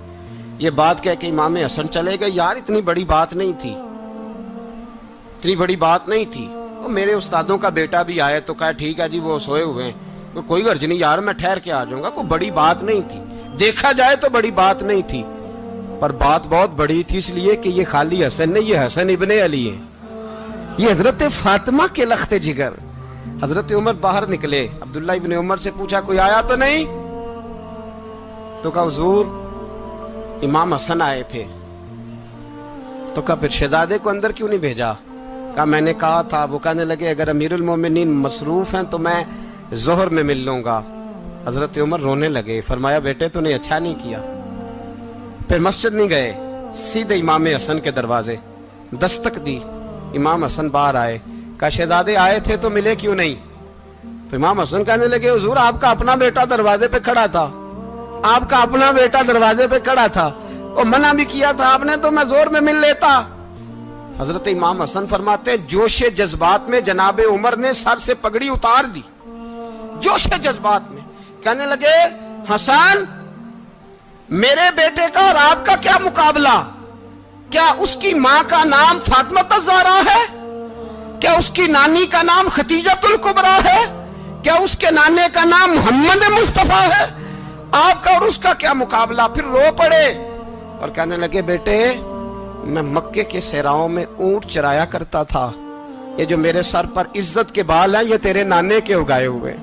ये बात कह के इमाम हसन चले गए। यार इतनी बड़ी बात नहीं थी, इतनी बड़ी बात नहीं थी। वो मेरे उस्तादों का बेटा भी आए तो कहा ठीक है जी वो सोए हुए हैं, तो कोई गर्ज नहीं यार, मैं ठहर के आ जाऊंगा, कोई बड़ी बात नहीं थी। देखा जाए तो बड़ी बात नहीं थी, पर बात बहुत बड़ी थी, इसलिए कि ये खाली हसन नहीं, ये हसन इब्ने अली है, ये हजरत फातिमा के लख्ते जिगर। हजरत उमर बाहर निकले, अब्दुल्ला इब्ने उमर से पूछा कोई आया तो नहीं? तो कहा हुजूर इमाम हसन आए थे। तो कहा फिर शहजादे को अंदर क्यों नहीं भेजा? कहा मैंने कहा था। वो कहने लगे अगर अमीरुल मोमिनीन मसरूफ हैं तो मैं जोहर में मिल लूंगा। हजरत उमर रोने लगे, फरमाया बेटे तूने अच्छा नहीं किया। फिर मस्जिद नहीं गए, सीधे इमाम हसन के दरवाजे दस्तक दी। इमाम हसन बाहर आए, कहा शहजादे आए थे तो मिले क्यों नहीं? तो इमाम हसन कहने लगे हुजूर आपका अपना बेटा दरवाजे पे खड़ा था, आपका अपना बेटा दरवाजे पे खड़ा था, और मना भी किया था आपने, तो मैं जोर में मिल लेता। हजरत इमाम हसन फरमाते जोश जज्बात में जनाबे उमर ने सर से पगड़ी उतार दी, जोश जज्बात में। कहने लगे हसन मेरे बेटे का और आपका क्या मुकाबला? क्या उसकी मां का नाम फातिमा ज़हरा है? क्या उसकी नानी का नाम खतीजतुल कुबरा है? क्या उसके नाने का नाम मोहम्मद मुस्तफा है? आपका और उसका क्या मुकाबला? फिर रो पड़े और कहने लगे बेटे मैं मक्के के सहराओं में ऊंट चराया करता था, ये जो मेरे सर पर इज्जत के बाल हैं ये तेरे नाने के उगाए हुए,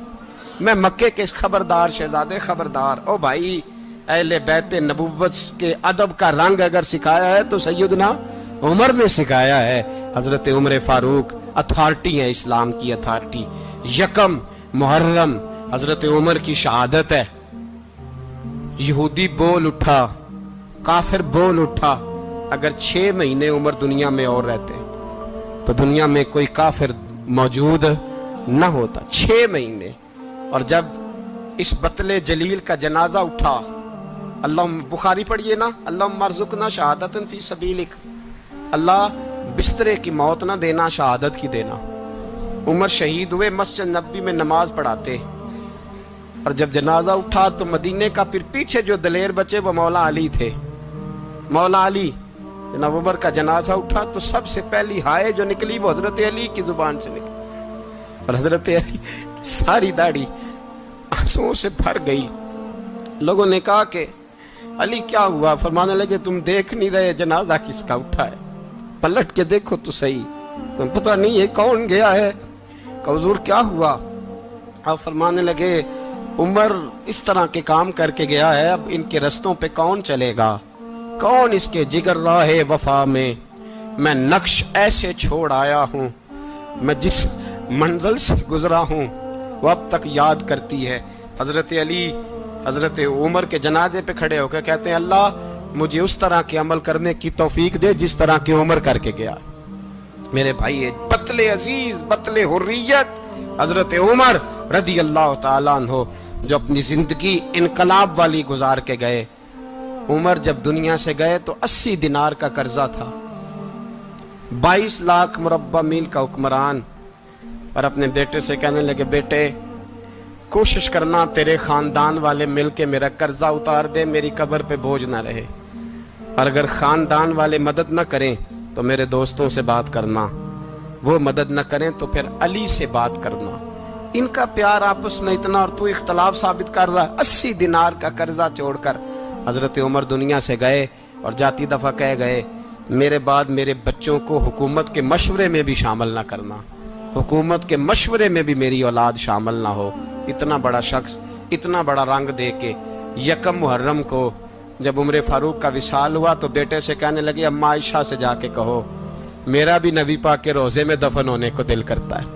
मैं मक्के के खबरदार शहजादे खबरदार। ओ भाई अहले बैत नबुव्वत के अदब का रंग अगर सिखाया है तो सैयदना उमर ने सिखाया है। हजरत उमर फारूक अथॉरिटी है, इस्लाम की अथॉरिटी। यकम मुहर्रम हजरत उमर की शहादत है। यहूदी बोल उठा, काफिर बोल उठा, अगर 6 महीने उमर दुनिया में और रहते तो दुनिया में कोई काफिर मौजूद न होता। 6 महीने। और जब इस बतले जलील का जनाजा उठा, अल्लाह, बुखारी पढ़िए ना, अल्लाह मरजुकना शहादतन फी सबीलिक, अल्लाह बिस्तरे की मौत ना देना, शहादत की देना। उमर शहीद हुए, मस्जिद नबी में नमाज पढ़ाते, और जब जनाजा उठा तो मदीने का फिर पीछे जो दलेर बचे वो मौला अली थे। मौला अली, जनाब उमर का जनाजा उठा तो सबसे पहली हाय जो निकली वो हजरत अली की जुबान से निकली, और हजरत अली सारी दाढ़ी आंसुओं से भर गई। लोगों ने कहा कि अली क्या हुआ? फरमाने लगे तुम देख नहीं रहे जनाजा किसका उठा है, पलट के देखो तो सही, तुम पता नहीं ये कौन गया है। हुजूर क्या हुआ? आप फरमाने लगे उमर इस तरह के काम करके गया है, अब इनके रस्तों पे कौन चलेगा, कौन इसके जिगर राहे वफा में। मैं नक्श ऐसे छोड़ आया हूँ, मैं जिस मंजिल से गुजरा हूँ वो अब तक याद करती है। हजरत अली हजरत उमर के जनाजे पे खड़े होकर कहते हैं अल्लाह मुझे उस तरह के अमल करने की तौफीक दे जिस तरह की उमर करके गया। मेरे भाई, बतले अजीज, बतले हुर्रियत हजरत उमर रदी अल्लाह ताला अन्हो, जो अपनी जिंदगी इनकलाब वाली गुजार के गए। उमर जब दुनिया से गए तो 80 दिनार का कर्जा था, 22 लाख मुरब्बा मील का हुक्मरान। और अपने बेटे से कहने लगे बेटे कोशिश करना तेरे खानदान वाले मिल के मेरा कर्जा उतार दे, मेरी कब्र पे बोझ ना रहे, और अगर खानदान वाले मदद न करें तो मेरे दोस्तों से बात करना, वो मदद न करें तो फिर अली से बात करना। इनका प्यार आपस में इतना, और तू इख्तलाफ साबित कर रहा है। 80 दिनार का कर्जा छोड़कर हजरत उमर दुनिया से गए, और जाती दफा कह गए मेरे बाद मेरे बच्चों को हुकूमत के मशवरे में भी शामिल ना करना, हुकूमत के मशवरे में भी मेरी औलाद शामिल ना हो। इतना बड़ा शख्स इतना बड़ा रंग दे के यकम मुहर्रम को जब उम्र फारूक का विसाल हुआ तो बेटे से कहने लगे अम्मा आयशा से जाके कहो मेरा भी नबी पाक के रोजे में दफन होने को दिल करता है।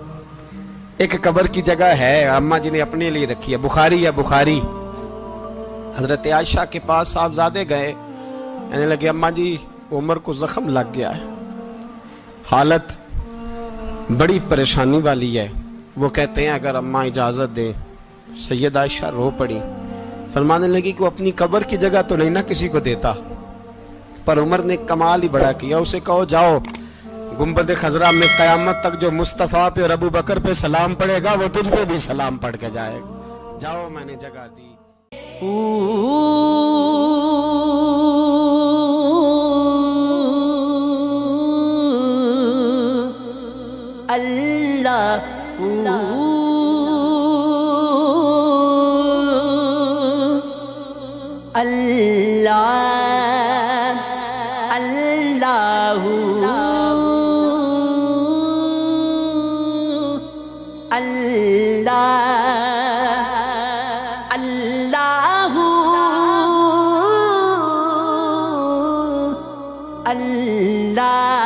एक कब्र की जगह है अम्मा जी ने अपने लिए रखी है, बुखारी है बुखारी। हजरत आयशा के पास साहबजादे गए, कहने लगे अम्मा जी उमर को जख्म लग गया है, हालत बड़ी परेशानी वाली है। वो कहते हैं अगर अम्मा इजाज़त दें। सैयद आयशा रो पड़ी, फरमाने लगी कि वो अपनी कब्र की जगह तो नहीं ना किसी को देता, पर उमर ने कमाल ही बड़ा किया, उसे कहो जाओ गुंबद खजरा में कयामत तक जो मुस्तफ़ा पे और अबू बकर पे सलाम पड़ेगा वो तुझ पे भी सलाम पढ़ के जाएगा। जाओ मैंने जगह दी। अल्लाह अल्लाह अल्लाहू अल्लाह अल्लाहू अल्लाह